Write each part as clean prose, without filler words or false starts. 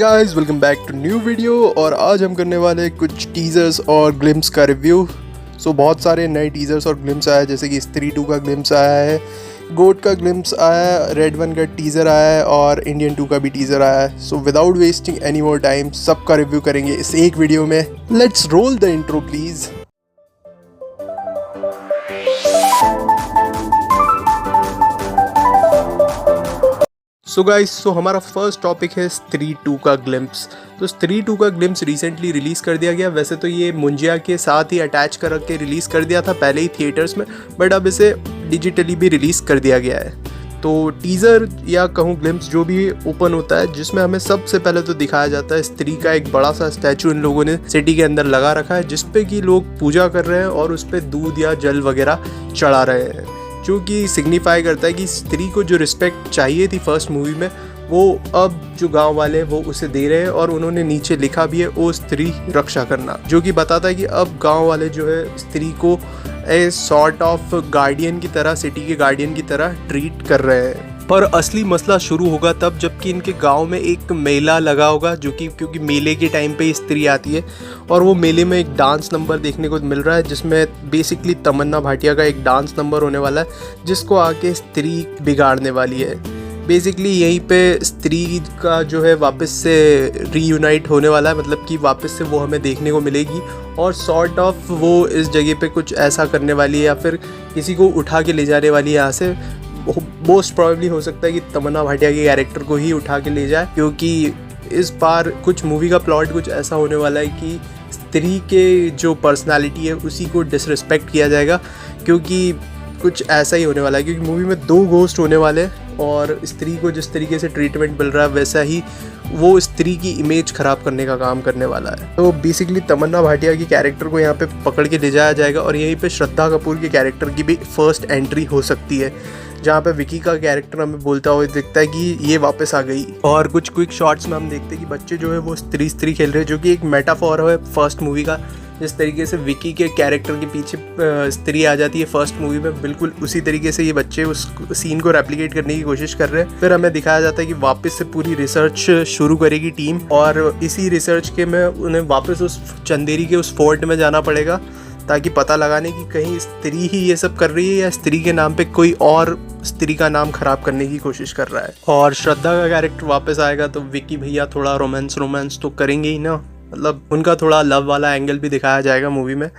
Guys, welcome back to new video. और आज हम करने वाले कुछ टीजर्स और ग्लिम्स का रिव्यू। बहुत सारे नए टीजर्स और ग्लिम्स आए हैं, जैसे कि स्त्री 2 का ग्लिम्स आया है, गोट का ग्लिम्स आया है, रेड 1 का टीज़र आया है और इंडियन 2 का भी टीज़र आया है। Without wasting any more time सबका रिव्यू करेंगे इस एक वीडियो में। Let's roll the intro please. So guys, हमारा फर्स्ट टॉपिक है स्त्री 2 का ग्लिम्स। स्त्री 2 का ग्लिम्स रिसेंटली रिलीज़ कर दिया गया। वैसे तो ये मुंजिया के साथ ही अटैच कर के रिलीज़ कर दिया था पहले ही थिएटर्स में, बट अब इसे डिजिटली भी रिलीज़ कर दिया गया है। तो टीज़र या कहूँ ग्लिम्स जो भी ओपन होता है, जिसमें हमें सबसे पहले तो दिखाया जाता है स्त्री का एक बड़ा सा स्टैचू इन लोगों ने सिटी के अंदर लगा रखा है, जिसपे कि लोग पूजा कर रहे हैं और उस पर दूध या जल वगैरह चढ़ा रहे हैं, जो कि सिग्निफाई करता है कि स्त्री को जो रिस्पेक्ट चाहिए थी फर्स्ट मूवी में, वो अब जो गांव वाले वो उसे दे रहे हैं। और उन्होंने नीचे लिखा भी है, ओ स्त्री रक्षा करना, जो कि बताता है कि अब गांव वाले जो है स्त्री को ए सॉर्ट ऑफ गार्डियन की तरह, सिटी के गार्डियन की तरह ट्रीट कर रहे हैं। पर असली मसला शुरू होगा तब जबकि इनके गांव में एक मेला लगा होगा, जो कि क्योंकि मेले के टाइम पे स्त्री आती है और वो मेले में एक डांस नंबर देखने को मिल रहा है, जिसमें बेसिकली तमन्ना भाटिया का एक डांस नंबर होने वाला है, जिसको आके स्त्री बिगाड़ने वाली है। बेसिकली यहीं पे स्त्री का जो है वापस से रीयूनाइट होने वाला है, मतलब कि वापस से वो हमें देखने को मिलेगी और सॉर्ट ऑफ वो इस जगह पे कुछ ऐसा करने वाली है या फिर किसी को उठा के ले जाने वाली है यहाँ से। मोस्ट प्रॉबेबली हो सकता है कि तमन्ना भाटिया के कैरेक्टर को ही उठा के ले जाए, क्योंकि इस बार कुछ मूवी का प्लॉट कुछ ऐसा होने वाला है कि स्त्री के जो पर्सनालिटी है उसी को डिसरिस्पेक्ट किया जाएगा, क्योंकि कुछ ऐसा ही होने वाला है। क्योंकि मूवी में 2 घोस्ट होने वाले हैं और स्त्री को जिस तरीके से ट्रीटमेंट मिल रहा है वैसा ही वो स्त्री की इमेज ख़राब करने का काम करने वाला है। तो बेसिकली तमन्ना भाटिया की कैरेक्टर को यहाँ पे पकड़ के ले जाया जाएगा और यहीं पे श्रद्धा कपूर के कैरेक्टर की भी फर्स्ट एंट्री हो सकती है, जहाँ पे विकी का कैरेक्टर हमें बोलता हुआ दिखता है कि ये वापस आ गई। और कुछ क्विक शॉट्स में हम देखते हैं कि बच्चे जो है वो स्त्री खेल रहे हैं, जो कि एक मेटाफॉर है फर्स्ट मूवी का। जिस तरीके से विकी के कैरेक्टर के पीछे स्त्री आ जाती है फर्स्ट मूवी में, बिल्कुल उसी तरीके से ये बच्चे उस सीन को रेप्लिकेट करने की कोशिश कर रहे हैं। फिर हमें दिखाया जाता है कि वापस से पूरी रिसर्च शुरू करेगी टीम और इसी रिसर्च के में उन्हें वापस उस चंदेरी के उस फोर्ट में जाना पड़ेगा, ताकि पता लगाने की कहीं स्त्री ही ये सब कर रही है या स्त्री के नाम पे कोई और स्त्री का नाम खराब करने की कोशिश कर रहा है। और श्रद्धा का कैरेक्टर वापस आएगा तो विकी भैया थोड़ा रोमांस तो करेंगे ही ना, मतलब उनका थोड़ा लव वाला एंगल भी दिखाया जाएगा मूवी में।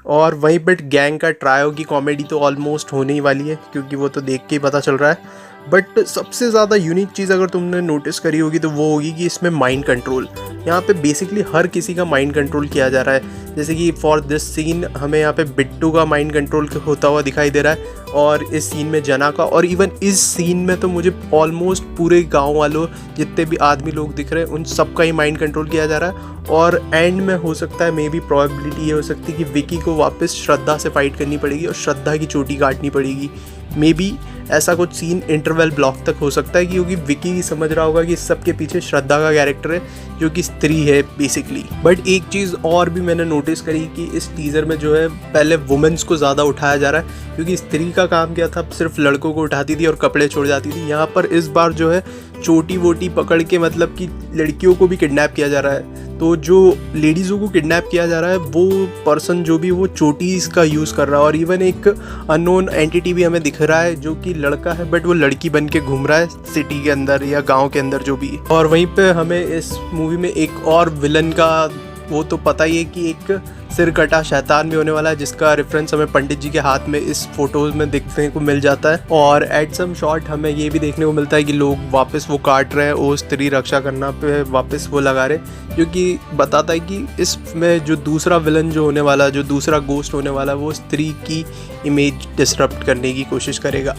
और वहीं पर गैंग का ट्रायो की कॉमेडी तो ऑलमोस्ट होने ही वाली है, क्योंकि वो तो देख के ही पता चल रहा है। बट सबसे ज़्यादा यूनिक चीज़ अगर तुमने नोटिस करी होगी तो वो होगी कि इसमें माइंड कंट्रोल, यहाँ पे बेसिकली हर किसी का माइंड कंट्रोल किया जा रहा है। जैसे कि फॉर दिस सीन हमें यहाँ पे बिट्टू का माइंड कंट्रोल होता हुआ दिखाई दे रहा है, और इस सीन में जना का, और इवन इस सीन में तो मुझे ऑलमोस्ट पूरे गांव वालों जितने भी आदमी लोग दिख रहे हैं उन सबका ही माइंड कंट्रोल किया जा रहा है। और एंड में हो सकता है, मे बी प्रोबेबिलिटी ये हो सकती है कि विकी को वापस श्रद्धा से फाइट करनी पड़ेगी और श्रद्धा की चोटी काटनी पड़ेगी। मे बी ऐसा कुछ सीन इंटरवल ब्लॉक तक हो सकता है, क्योंकि विकी समझ रहा होगा कि इस सब के पीछे श्रद्धा का कैरेक्टर है, जो कि स्त्री है बेसिकली। बट एक चीज़ और भी मैंने नोटिस करी कि इस टीज़र में जो है पहले वुमेन्स को ज़्यादा उठाया जा रहा है, क्योंकि स्त्री का काम क्या था, सिर्फ लड़कों को उठाती थी और कपड़े छोड़ जाती थी। यहाँ पर इस बार जो है चोटी वोटी पकड़ के, मतलब कि लड़कियों को भी किडनैप किया जा रहा है। तो जो लेडीज़ों को किडनैप किया जा रहा है वो पर्सन जो भी वो चोटीज़ का यूज़ कर रहा है। और इवन एक अननोन एंटिटी भी हमें दिख रहा है जो कि लड़का है, बट वो लड़की बन के घूम रहा है सिटी के अंदर या गांव के अंदर जो भी। और वहीं पे हमें इस मूवी में एक और विलन का वो तो पता ही है कि एक सिर कटा शैतान भी होने वाला है, जिसका रेफरेंस हमें पंडित जी के हाथ में इस फोटोज़ में देखने को मिल जाता है। और एट सम शॉट हमें ये भी देखने को मिलता है कि लोग वापस वो काट रहे हैं, वो स्त्री रक्षा करना पे वापस वो लगा रहे, जो कि बताता है कि इसमें जो दूसरा विलन जो होने वाला है, जो दूसरा गोस्ट होने वाला है, वो स्त्री की इमेज डिसरप्ट करने की कोशिश करेगा।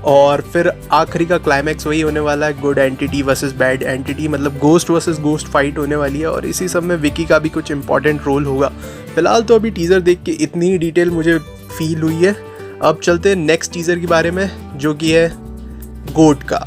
और फिर आखिरी का क्लाइमैक्स वही होने वाला है, good entity versus bad entity, मतलब गोस्ट वर्सेस गोस्ट फाइट होने वाली है। और इसी सब में विकी का भी कुछ इंपॉर्टेंट रोल होगा। फिलहाल तो अभी टीज़र देख के इतनी ही डिटेल मुझे फील हुई है। अब चलते हैं नेक्स्ट टीज़र के बारे में, जो कि है गोट का।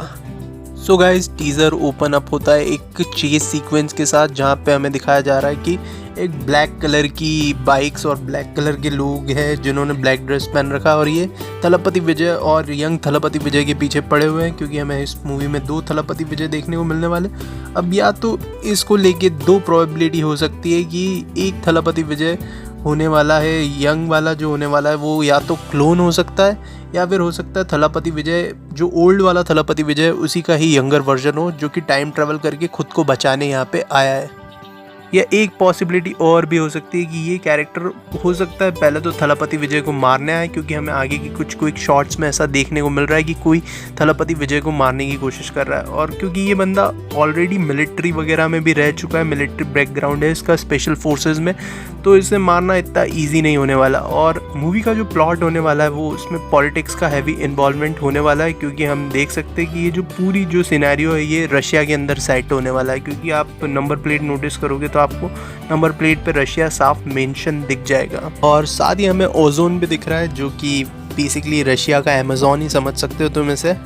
So guys, teaser open up होता है एक चेस सीक्वेंस के साथ, जहाँ पे हमें दिखाया जा रहा है कि एक ब्लैक कलर की बाइक्स और ब्लैक कलर के लोग हैं जिन्होंने ब्लैक ड्रेस पहन रखा, और ये थलपति विजय और यंग थलपति विजय के पीछे पड़े हुए हैं, क्योंकि हमें इस मूवी में 2 थलपति विजय देखने को मिलने वाले। अब या तो इसको लेके 2 प्रोबेबिलिटी हो सकती है कि एक थलपति विजय होने वाला है, यंग वाला जो होने वाला है वो या तो क्लोन हो सकता है, या फिर हो सकता है थलपति विजय जो ओल्ड वाला थलपति विजय उसी का ही यंगर वर्जन हो, जो कि टाइम ट्रैवल करके खुद को बचाने यहाँ पे आया है। या एक पॉसिबिलिटी और भी हो सकती है कि ये कैरेक्टर हो सकता है पहले तो थलपति विजय को मारने आए, क्योंकि हमें आगे की कुछ क्विक शॉट्स में ऐसा देखने को मिल रहा है कि कोई थलपति विजय को मारने की कोशिश कर रहा है। और क्योंकि ये बंदा ऑलरेडी मिलिट्री वगैरह में भी रह चुका है, मिलिट्री बैकग्राउंड है इसका स्पेशल फोर्सेस में, तो इसे मारना इतना ईजी नहीं होने वाला। और मूवी का जो प्लॉट होने वाला है वो उसमें पॉलिटिक्स का हैवी इन्वॉल्वमेंट होने वाला है, क्योंकि हम देख सकते हैं कि ये जो पूरी जो सिनेरियो है ये रशिया के अंदर सेट होने वाला है। क्योंकि आप नंबर प्लेट नोटिस करोगे तो आपको नंबर प्लेट पे रशिया साफ मेंशन दिख जाएगा, और साथ ही हमें ओजोन भी दिख रहा है जो कि बेसिकली रशिया का अमेज़न ही समझ सकते हो तुम इसे।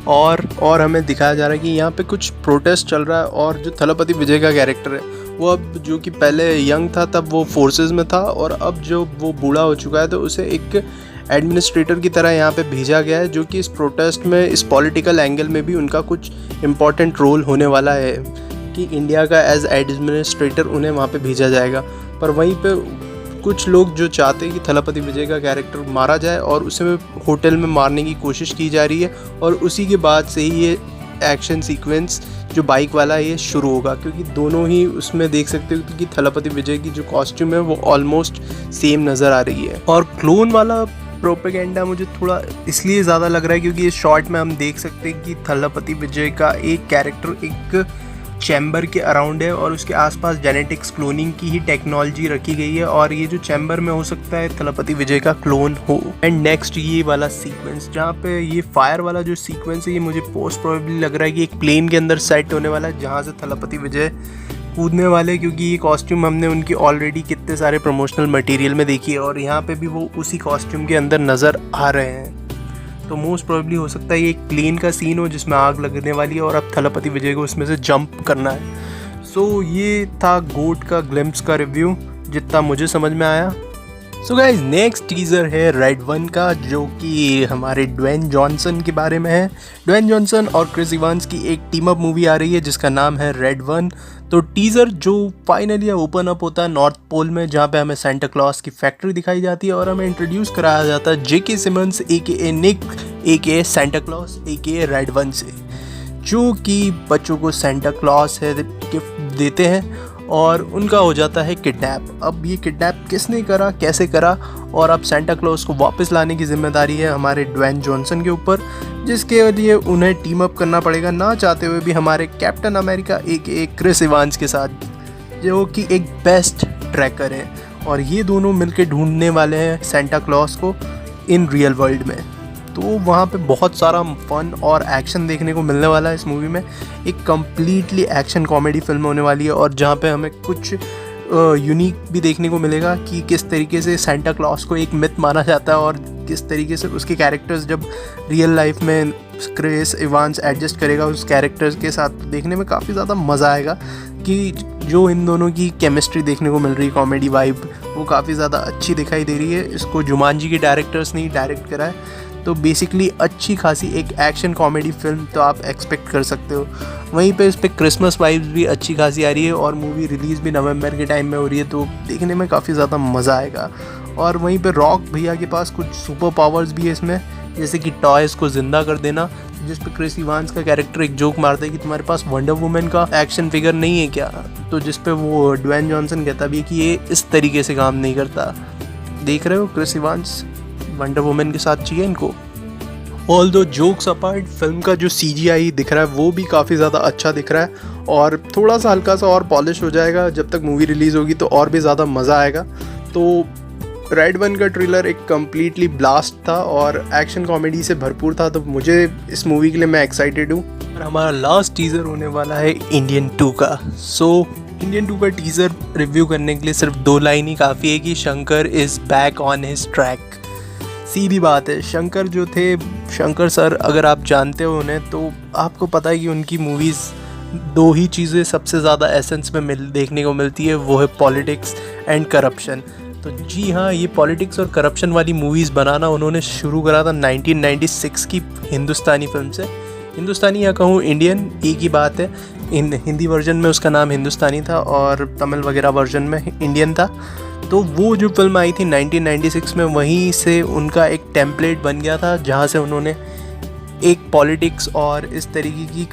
और हमें दिखाया जा रहा है कि यहाँ पे कुछ प्रोटेस्ट चल रहा है, और जो थलपति विजय का कैरेक्टर है वो अब जो कि पहले यंग था तब वो फोर्सेस में था, और अब जो वो बूढ़ा हो चुका है तो उसे एक एडमिनिस्ट्रेटर की तरह यहाँ पे भेजा गया है, जो कि इस प्रोटेस्ट में इस पॉलिटिकल एंगल में भी उनका कुछ इम्पॉर्टेंट रोल होने वाला है कि इंडिया का एज एडमिनिस्ट्रेटर उन्हें वहाँ पे भेजा जाएगा। पर वहीं पे कुछ लोग जो चाहते हैं कि थलपति विजय का कैरेक्टर मारा जाए और उसे होटल में मारने की कोशिश की जा रही है, और उसी के बाद से ही ये एक्शन सीक्वेंस जो बाइक वाला है ये शुरू होगा, क्योंकि दोनों ही उसमें देख सकते हो कि थलपति विजय की जो कॉस्ट्यूम है वो ऑलमोस्ट सेम नज़र आ रही है। और क्लोन वाला प्रोपेगेंडा मुझे थोड़ा इसलिए ज़्यादा लग रहा है क्योंकि इस शॉट में हम देख सकते हैं कि थलपति विजय का एक कैरेक्टर एक चैम्बर के अराउंड है, और उसके आसपास जेनेटिक्स क्लोनिंग की ही टेक्नोलॉजी रखी गई है, और ये जो चैम्बर में हो सकता है थलपति विजय का क्लोन हो। एंड नेक्स्ट ये वाला सीक्वेंस जहाँ पे ये फायर वाला जो सीक्वेंस है ये मुझे पोस्ट प्रोबेबली लग रहा है कि एक प्लेन के अंदर सेट होने वाला है, जहाँ से थलपति विजय कूदने वाले, क्योंकि ये कॉस्ट्यूम हमने उनकी ऑलरेडी कितने सारे प्रमोशनल मटेरियल में देखी है, और यहाँ पे भी वो उसी कॉस्ट्यूम के अंदर नज़र आ रहे हैं। तो मोस्ट प्रोबेबली हो सकता है ये एक प्लेन का सीन हो जिसमें आग लगने वाली है और अब थलपति विजय को उसमें से जंप करना है। सो ये था गोट का ग्लिम्प्स का रिव्यू जितना मुझे समझ में आया। सो गाइज नेक्स्ट टीज़र है रेड वन का, जो कि हमारे ड्वेन जॉनसन के बारे में है। ड्वेन जॉनसन और क्रिस इवांस की एक टीम अप मूवी आ रही है जिसका नाम है रेड वन। तो टीज़र जो फाइनली ओपन अप होता है नॉर्थ पोल में, जहाँ पे हमें सेंटा क्लॉज की फैक्ट्री दिखाई जाती है और हमें इंट्रोड्यूस कराया जाता है जेके सिमंस AKA निक AKA Santa Claus AKA red one से, जो कि बच्चों को सेंटा क्लॉज है गिफ्ट देते हैं और उनका हो जाता है किडनैप। अब ये किडनैप किसने करा, कैसे करा, और अब सेंटा क्लॉज को वापस लाने की जिम्मेदारी है हमारे ड्वेन जॉनसन के ऊपर, जिसके लिए उन्हें टीम अप करना पड़ेगा ना चाहते हुए भी हमारे Captain America AKA Chris Evans के साथ, जो कि एक बेस्ट ट्रैकर है, और ये दोनों मिलकर ढूंढने वाले हैं सेंटा क्लॉज को इन रियल वर्ल्ड में। तो वहाँ पे बहुत सारा फन और एक्शन देखने को मिलने वाला है इस मूवी में। एक कम्प्लीटली एक्शन कॉमेडी फिल्म होने वाली है, और जहाँ पे हमें कुछ यूनिक भी देखने को मिलेगा कि किस तरीके से सेंटा क्लॉज को एक मिथ माना जाता है और किस तरीके से उसके कैरेक्टर्स जब रियल लाइफ में क्रिस इवांस एडजस्ट करेगा उस कैरेक्टर्स के साथ, तो देखने में काफ़ी ज़्यादा मज़ा आएगा कि जो इन दोनों की केमिस्ट्री देखने को मिल रही है, कॉमेडी वाइब वो काफ़ी ज़्यादा अच्छी दिखाई दे रही है। इसको जुमानजी के डायरेक्टर्स ने ही डायरेक्ट करा है, तो बेसिकली अच्छी खासी एक एक्शन कॉमेडी फिल्म तो आप एक्सपेक्ट कर सकते हो। वहीं पे इस पर क्रिसमस वाइब्स भी अच्छी खासी आ रही है, और मूवी रिलीज़ भी नवंबर के टाइम में हो रही है, तो देखने में काफ़ी ज़्यादा मज़ा आएगा। और वहीं पे रॉक भैया के पास कुछ सुपर पावर्स भी है इसमें, जैसे कि टॉयज़ को ज़िंदा कर देना, जिस पे क्रिस इवांस का कैरेक्टर एक जोक मारता है कि तुम्हारे पास वंडर वुमन का एक्शन फिगर नहीं है क्या, तो जिस पे वो ड्वेन जॉनसन कहता भी है कि ये इस तरीके से काम नहीं करता। देख रहे हो क्रिस इवांस वंडर वुमन के साथ चाहिए इनको। ऑल दो जोक्स अपार्ट, फिल्म का जो CGI दिख रहा है वो भी काफ़ी ज़्यादा अच्छा दिख रहा है, और थोड़ा सा हल्का सा और पॉलिश हो जाएगा जब तक मूवी रिलीज़ होगी, तो और भी ज़्यादा मज़ा आएगा। तो रेड वन का ट्रेलर एक कम्प्लीटली ब्लास्ट था और एक्शन कॉमेडी से भरपूर था, तो मुझे इस मूवी के लिए मैं एक्साइटेड हूँ। और हमारा लास्ट टीज़र होने वाला है इंडियन 2 का। सो इंडियन 2 का टीज़र रिव्यू करने के लिए सिर्फ 2 लाइन ही काफ़ी है कि Shankar is back on his track. सीधी बात है, शंकर जो थे, शंकर सर अगर आप जानते हो उन्हें तो आपको पता है कि उनकी मूवीज़ दो ही चीज़ें सबसे ज़्यादा एसेंस में देखने को मिलती है, वो है पॉलिटिक्स एंड करप्शन। तो जी हाँ, ये पॉलिटिक्स और करप्शन वाली मूवीज़ बनाना उन्होंने शुरू करा था 1996 की हिंदुस्तानी फिल्म से। हिंदुस्तानी या कहूँ इंडियन, एक ही बात है। इन हिंदी वर्जन में उसका नाम हिंदुस्तानी था और तमिल वगैरह वर्जन में इंडियन था। तो वो जो फिल्म आई थी 1996 में, वहीं से उनका एक टेम्पलेट बन गया था, जहाँ से उन्होंने एक पॉलिटिक्स और इस तरीके की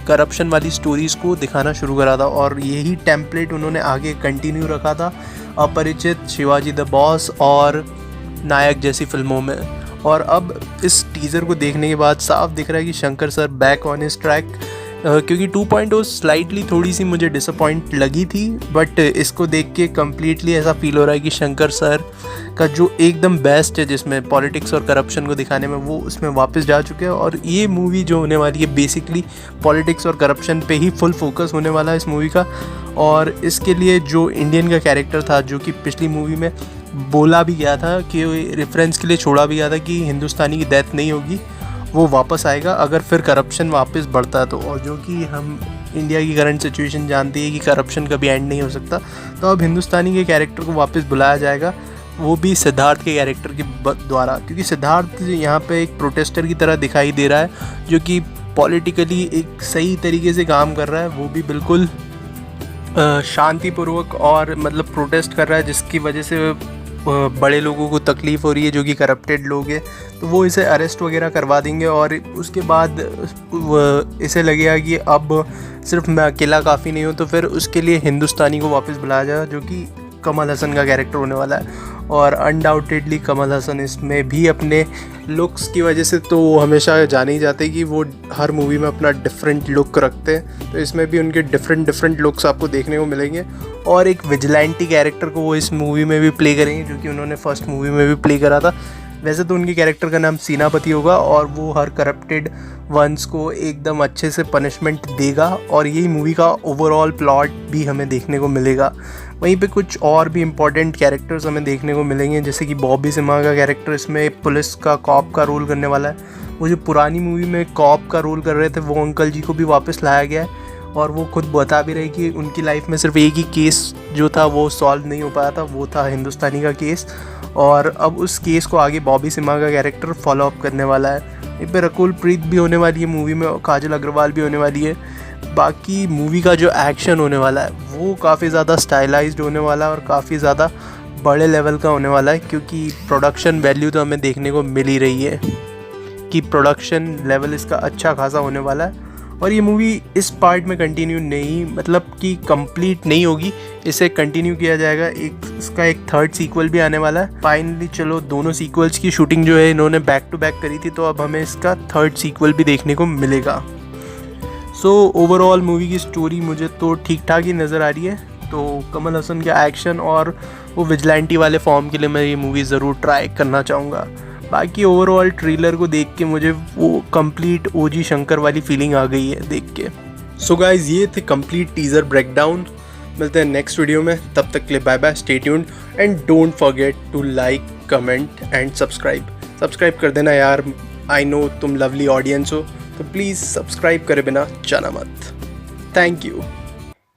करप्शन वाली स्टोरीज़ को दिखाना शुरू करा था। और यही टेम्पलेट उन्होंने आगे कंटिन्यू रखा था अपरिचित, शिवाजी द बॉस और नायक जैसी फिल्मों में। और अब इस टीज़र को देखने के बाद साफ दिख रहा है कि Shankar sir back on his track. क्योंकि 2.0 स्लाइटली थोड़ी सी मुझे डिसअपॉइंट लगी थी, बट इसको देख के कम्प्लीटली ऐसा फील हो रहा है कि शंकर सर का जो एकदम बेस्ट है जिसमें पॉलिटिक्स और करप्शन को दिखाने में, वो उसमें वापस जा चुके हैं। और ये मूवी जो होने वाली है बेसिकली पॉलिटिक्स और करप्शन पे ही फुल फोकस होने वाला है इस मूवी का। और इसके लिए जो इंडियन का कैरेक्टर था, जो कि पिछली मूवी में बोला भी गया था, कि रेफरेंस के लिए छोड़ा भी गया था कि हिंदुस्तानी की डेथ नहीं होगी, वो वापस आएगा अगर फिर करप्शन वापस बढ़ता है तो। और जो कि हम इंडिया की करंट सिचुएशन जानते हैं कि करप्शन कभी एंड नहीं हो सकता, तो अब हिंदुस्तानी के कैरेक्टर को वापस बुलाया जाएगा, वो भी सिद्धार्थ के कैरेक्टर के द्वारा। क्योंकि सिद्धार्थ यहाँ पे एक प्रोटेस्टर की तरह दिखाई दे रहा है, जो कि पॉलिटिकली एक सही तरीके से काम कर रहा है। वो भी बिल्कुल शांतिपूर्वक और मतलब प्रोटेस्ट कर रहा है, जिसकी वजह से बड़े लोगों को तकलीफ़ हो रही है, जो कि करप्टेड लोग हैं। तो वो इसे अरेस्ट वगैरह करवा देंगे और उसके बाद इसे लगेगा कि अब सिर्फ मैं अकेला काफ़ी नहीं हूँ, तो फिर उसके लिए हिंदुस्तानी को वापस बुलाया जाएगा, जो कि कमल हसन का कैरेक्टर होने वाला है। और अनडाउटेडली कमल हसन इसमें भी अपने लुक्स की वजह से तो हमेशा जाने ही जाते हैं कि वो हर मूवी में अपना डिफरेंट लुक रखते हैं, तो इसमें भी उनके डिफरेंट लुक्स आपको देखने को मिलेंगे। और एक विजिलेंटी कैरेक्टर को वो इस मूवी में भी प्ले करेंगे, जो कि उन्होंने फर्स्ट मूवी में भी प्ले करा था। वैसे तो उनके कैरेक्टर का नाम सेनापति होगा और वो हर करप्टेड वंस को एकदम अच्छे से पनिशमेंट देगा, और यही मूवी का ओवरऑल प्लॉट भी हमें देखने को मिलेगा। वहीं पे कुछ और भी इम्पॉर्टेंट कैरेक्टर्स हमें देखने को मिलेंगे, जैसे कि बॉबी सिम्हा का कैरेक्टर इसमें पुलिस का कॉप का रोल करने वाला है। वो जो पुरानी मूवी में कॉप का रोल कर रहे थे, वो अंकल जी को भी वापस लाया गया है। और वो खुद बता भी रहे कि उनकी लाइफ में सिर्फ एक ही केस जो था वो सॉल्व नहीं हो पाया था, वो था हिंदुस्तानी का केस। और अब उस केस को आगे बॉबी सिम्हा का कैरेक्टर फॉलो अप करने वाला है। इन पर रकुल प्रीत भी होने वाली है मूवी में, काजल अग्रवाल भी होने वाली है। बाकी मूवी का जो एक्शन होने वाला है वो काफ़ी ज़्यादा स्टाइलाइज्ड होने वाला है और काफ़ी ज़्यादा बड़े लेवल का होने वाला है, क्योंकि प्रोडक्शन वैल्यू तो हमें देखने को मिल ही रही है कि प्रोडक्शन लेवल इसका अच्छा खासा होने वाला है। और ये मूवी इस पार्ट में कंटिन्यू नहीं, मतलब कि कंप्लीट नहीं होगी, इसे कंटिन्यू किया जाएगा। इसका एक थर्ड सीक्वल भी आने वाला है फाइनली। चलो, दोनों सीक्वल्स की शूटिंग जो है इन्होंने बैक टू बैक करी थी, तो अब हमें इसका थर्ड सीक्वल भी देखने को मिलेगा। सो ओवरऑल मूवी की स्टोरी मुझे तो ठीक ठाक ही नज़र आ रही है। तो कमल हसन का एक्शन और वो विजिलेंटी वाले फॉर्म के लिए मैं ये मूवी ज़रूर ट्राई करना चाहूँगा। बाकी ओवरऑल ट्रेलर को देख के मुझे वो कंप्लीट ओजी शंकर वाली फीलिंग आ गई है देख के। सो गाइज, ये थे कंप्लीट टीज़र ब्रेकडाउन। मिलते हैं नेक्स्ट वीडियो में, तब तक के लिए bye bye, stay tuned and don't forget to like, comment and subscribe कर देना यार। आई नो तुम लवली ऑडियंस हो, तो प्लीज़ सब्सक्राइब करे बिना जाना मत। Thank you.